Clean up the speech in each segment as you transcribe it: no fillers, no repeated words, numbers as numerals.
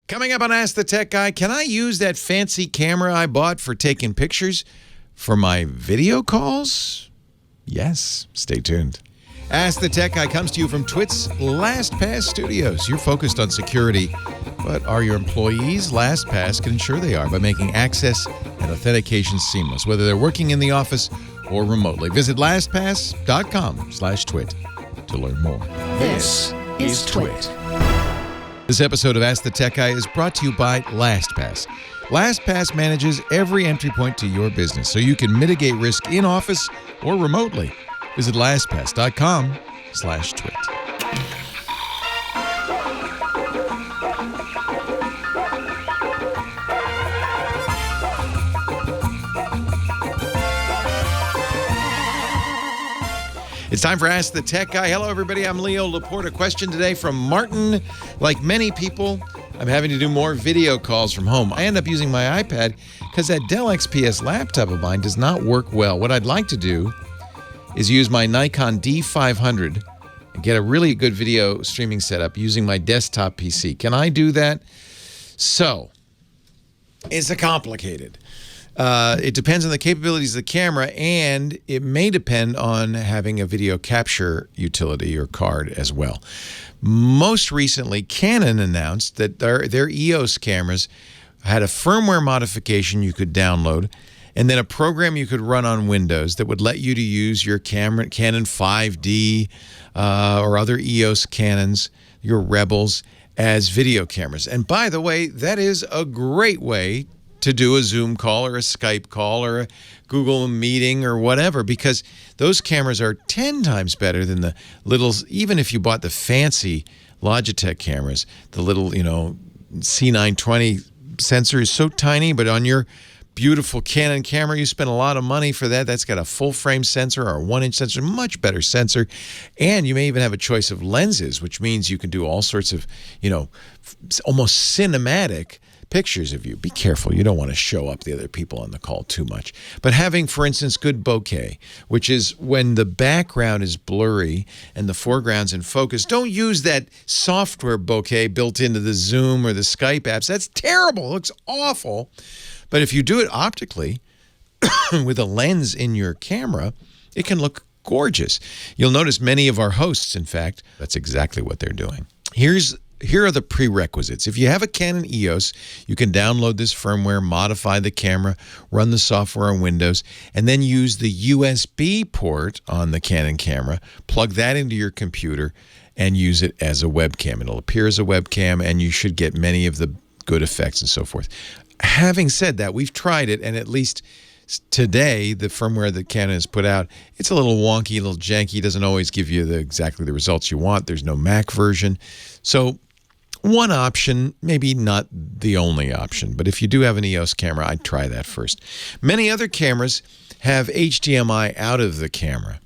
Coming up on Ask the Tech Guy, can I use that fancy camera I bought for taking pictures for my video calls? Yes, stay tuned. Ask the Tech Guy comes to you from Twit's LastPass Studios. You're focused on security, but are your employees? LastPass can ensure they are by making access and authentication seamless, whether they're working in the office or remotely. Visit lastpass.com/twit to learn more. This is Twit. This episode of Ask the Tech Guy is brought to you by LastPass. LastPass manages every entry point to your business so you can mitigate risk in office or remotely. Visit lastpass.com/twit. It's time for Ask the Tech Guy. Hello, everybody. I'm Leo Laporte. A question today from Martin. Like many people, I'm having to do more video calls from home. I end up using my iPad because that Dell XPS laptop of mine does not work well. What I'd like to do is use my Nikon D500 and get a really good video streaming setup using my desktop PC. Can I do that? So, it's complicated. It depends on the capabilities of the camera, and it may depend on having a video capture utility or card as well. Most recently, Canon announced that their EOS cameras had a firmware modification you could download, and then a program you could run on Windows that would let you to use your Canon 5D or other EOS Canons, your Rebels, as video cameras. And by the way, that is a great way to do a Zoom call or a Skype call or a Google meeting or whatever, because those cameras are 10 times better than the little, even if you bought the fancy Logitech cameras, the little, C920 sensor is so tiny, but on your beautiful Canon camera, you spend a lot of money for that. That's got a full frame sensor or a 1-inch sensor, much better sensor. And you may even have a choice of lenses, which means you can do all sorts of, almost cinematic pictures of you. Be careful. You don't want to show up the other people on the call too much. But having, for instance, good bokeh, which is when the background is blurry and the foreground's in focus. Don't use that software bokeh built into the Zoom or the Skype apps. That's terrible. It looks awful. But if you do it optically with a lens in your camera, it can look gorgeous. You'll notice many of our hosts, in fact, that's exactly what they're doing. Here are the prerequisites. If you have a Canon EOS, you can download this firmware, modify the camera, run the software on Windows, and then use the USB port on the Canon camera, plug that into your computer, and use it as a webcam. It'll appear as a webcam, and you should get many of the good effects and so forth. Having said that, we've tried it, and at least today, the firmware that Canon has put out, it's a little wonky, a little janky, doesn't always give you exactly the results you want. There's no Mac version. So one option, maybe not the only option, but if you do have an EOS camera, I'd try that first. Many other cameras have HDMI out of the camera.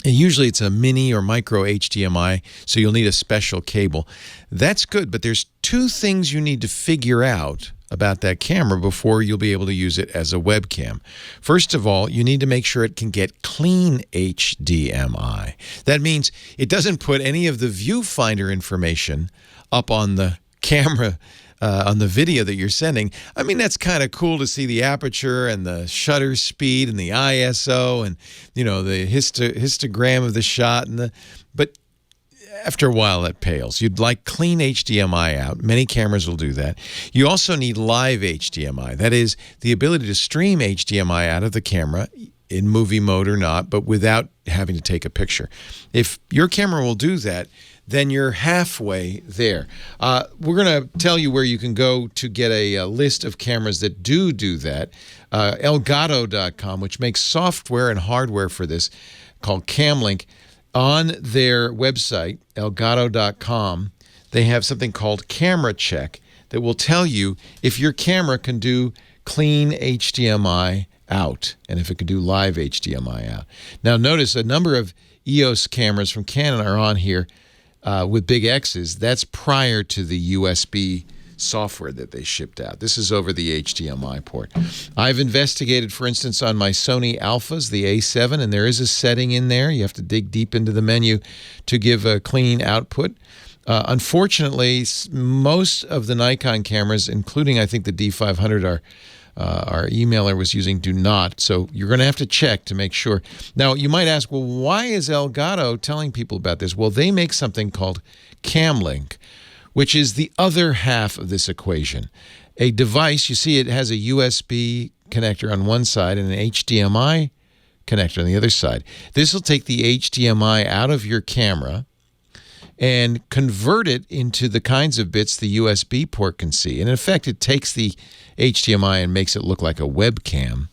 And usually it's a mini or micro HDMI, so you'll need a special cable. That's good, but there's two things you need to figure out about that camera before you'll be able to use it as a webcam. First of all, you need to make sure it can get clean HDMI. That means it doesn't put any of the viewfinder information up on the camera, on the video that you're sending. I mean, that's kind of cool to see the aperture and the shutter speed and the ISO and, the histogram of the shot. But after a while, that pales. You'd like clean HDMI out. Many cameras will do that. You also need live HDMI. That is, the ability to stream HDMI out of the camera in movie mode or not, but without having to take a picture. If your camera will do that, then you're halfway there. We're going to tell you where you can go to get a list of cameras that do that. Elgato.com, which makes software and hardware for this, called CamLink. On their website, Elgato.com, they have something called Camera Check that will tell you if your camera can do clean HDMI out and if it can do live HDMI out. Now, notice a number of EOS cameras from Canon are on here with big X's. That's prior to the USB software that they shipped out. This is over the HDMI port. I've investigated, for instance, on my Sony Alphas, the A7, and there is a setting in there. You have to dig deep into the menu to give a clean output. Unfortunately, most of the Nikon cameras, including I think the D500, our emailer was using, do not. So you're going to have to check to make sure. Now, you might ask, well, why is Elgato telling people about this? Well, they make something called CamLink, which is the other half of this equation. A device, you see it has a USB connector on one side and an HDMI connector on the other side. This will take the HDMI out of your camera and convert it into the kinds of bits the USB port can see. And in effect, it takes the HDMI and makes it look like a webcam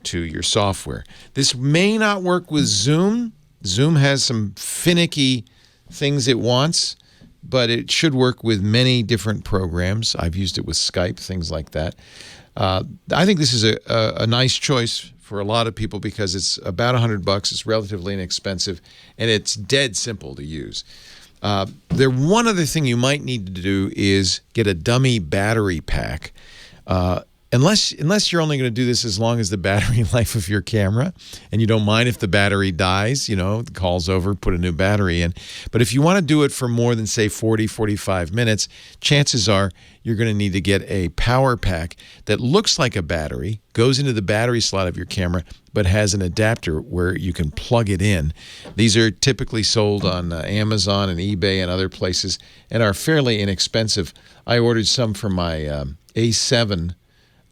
to your software. This may not work with Zoom. Zoom has some finicky things it wants, but it should work with many different programs. I've used it with Skype, things like that. I think this is a nice choice for a lot of people because it's about $100. It's relatively inexpensive, and it's dead simple to use. One other thing you might need to do is get a dummy battery pack. Unless you're only going to do this as long as the battery life of your camera, and you don't mind if the battery dies, the call's over, put a new battery in. But if you want to do it for more than, say, 40, 45 minutes, chances are you're going to need to get a power pack that looks like a battery, goes into the battery slot of your camera, but has an adapter where you can plug it in. These are typically sold on Amazon and eBay and other places and are fairly inexpensive. I ordered some for my A7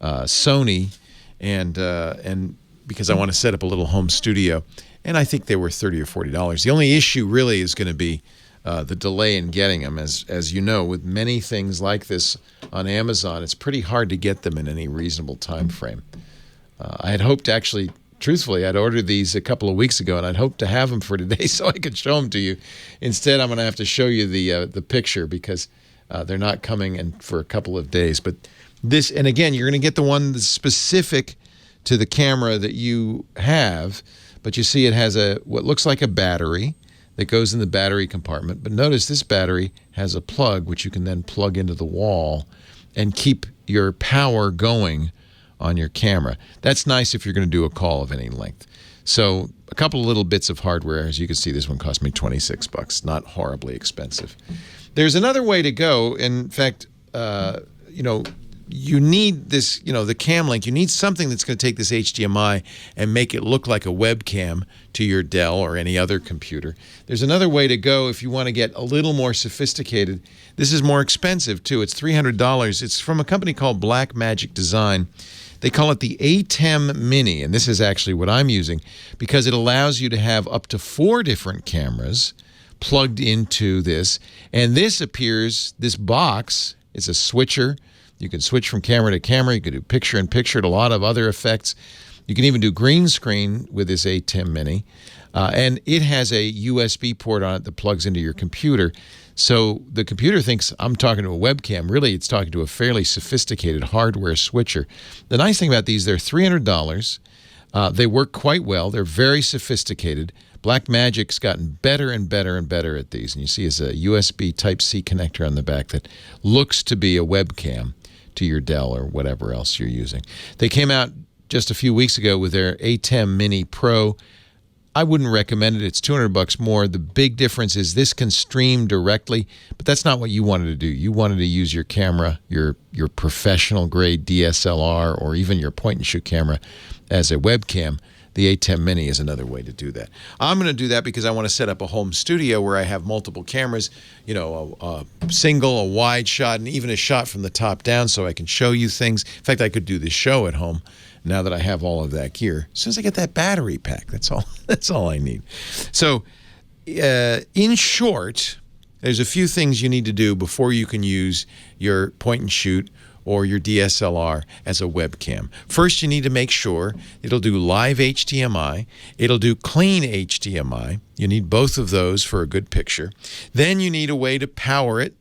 Sony, and because I want to set up a little home studio, and I think they were $30 or $40. The only issue really is going to be the delay in getting them. As you know, with many things like this on Amazon, it's pretty hard to get them in any reasonable time frame. I had hoped actually, truthfully, I'd ordered these a couple of weeks ago, and I'd hoped to have them for today so I could show them to you. Instead, I'm going to have to show you the picture because they're not coming in for a couple of days. But this, and again, you're going to get the one that's specific to the camera that you have, but you see it has what looks like a battery that goes in the battery compartment. But notice this battery has a plug which you can then plug into the wall and keep your power going on your camera. That's nice if you're going to do a call of any length. So a couple of little bits of hardware. As you can see, this one cost me $26, not horribly expensive. There's another way to go. In fact, you need this, the CamLink. You need something that's going to take this HDMI and make it look like a webcam to your Dell or any other computer. There's another way to go if you want to get a little more sophisticated. This is more expensive, too. It's $300. It's from a company called Blackmagic Design. They call it the ATEM Mini, and this is actually what I'm using because it allows you to have up to 4 different cameras plugged into this. And this box is a switcher. You can switch from camera to camera. You can do picture-in-picture, a lot of other effects. You can even do green screen with this ATEM Mini. And it has a USB port on it that plugs into your computer. So the computer thinks I'm talking to a webcam. Really, it's talking to a fairly sophisticated hardware switcher. The nice thing about these, they're $300. They work quite well. They're very sophisticated. Blackmagic's gotten better and better and better at these. And you see it's a USB Type-C connector on the back that looks to be a webcam to your Dell or whatever else you're using. They came out just a few weeks ago with their ATEM Mini Pro. I wouldn't recommend it. It's $200 more. The big difference is this can stream directly, but that's not what you wanted to do. You wanted to use your camera, your professional grade DSLR or even your point-and-shoot camera as a webcam. The ATEM Mini is another way to do that. I'm going to do that because I want to set up a home studio where I have multiple cameras, a single, a wide shot, and even a shot from the top down so I can show you things. In fact, I could do this show at home now that I have all of that gear. As soon as I get that battery pack, that's all I need. So in short, there's a few things you need to do before you can use your point-and-shoot or your DSLR as a webcam. First, you need to make sure it'll do live HDMI. It'll do clean HDMI. You need both of those for a good picture. Then you need a way to power it.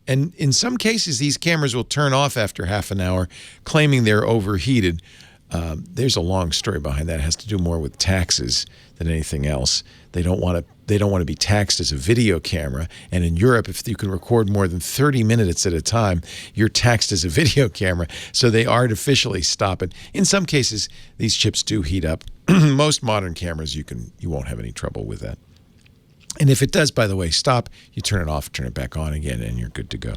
And in some cases, these cameras will turn off after half an hour, claiming they're overheated. There's a long story behind that. It has to do more with taxes than anything else. They don't want to be taxed as a video camera. And in Europe, if you can record more than 30 minutes at a time, you're taxed as a video camera. So they artificially stop it. In some cases, these chips do heat up. Most modern cameras, you won't have any trouble with that. And if it does, by the way, stop, you turn it off, turn it back on again, and you're good to go.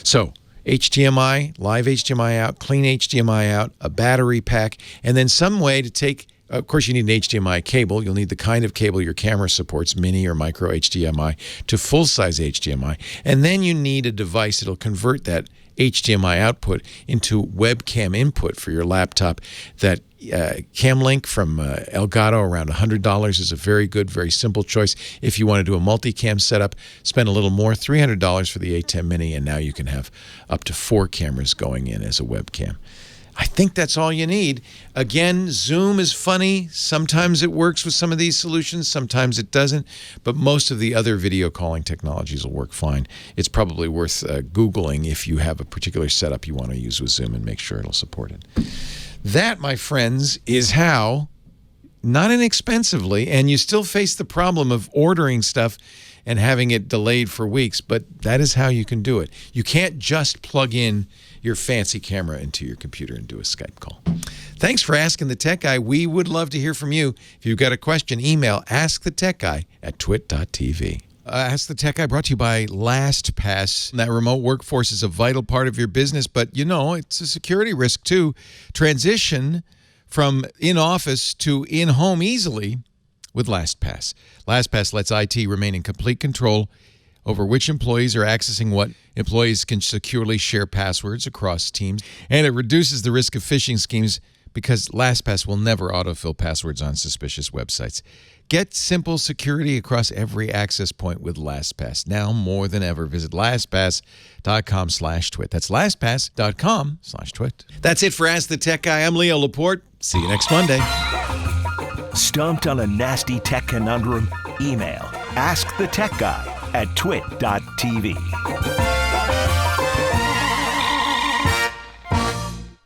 So HDMI, live HDMI out, clean HDMI out, a battery pack, and then some way to take, of course, you need an HDMI cable. You'll need the kind of cable your camera supports, mini or micro HDMI, to full-size HDMI. And then you need a device that'll convert that HDMI output into webcam input for your laptop. That CamLink from Elgato, around $100, is a very good, very simple choice. If you want to do a multicam setup, spend a little more, $300 for the A10 Mini, and now you can have up to 4 cameras going in as a webcam. I think that's all you need. Again, Zoom is funny. Sometimes it works with some of these solutions, sometimes it doesn't, but most of the other video calling technologies will work fine. It's probably worth Googling if you have a particular setup you want to use with Zoom and make sure it'll support it. That, my friends, is how, not inexpensively, and you still face the problem of ordering stuff and having it delayed for weeks, but that is how you can do it. You can't just plug in your fancy camera into your computer and do a Skype call. Thanks for asking the Tech Guy. We would love to hear from you. If you've got a question, email askthetechguy@twit.tv. Ask the Tech Guy brought to you by LastPass. That remote workforce is a vital part of your business, but you know, it's a security risk too. Transition from in-office to in-home easily with LastPass. LastPass lets IT remain in complete control over which employees are accessing what. Employees can securely share passwords across teams, and it reduces the risk of phishing schemes because LastPass will never autofill passwords on suspicious websites. Get simple security across every access point with LastPass. Now more than ever, visit LastPass.com/twit. That's LastPass.com/twit. That's it for Ask the Tech Guy. I'm Leo Laporte. See you next Monday. Stumped on a nasty tech conundrum? Email askthetechguy@twit.tv.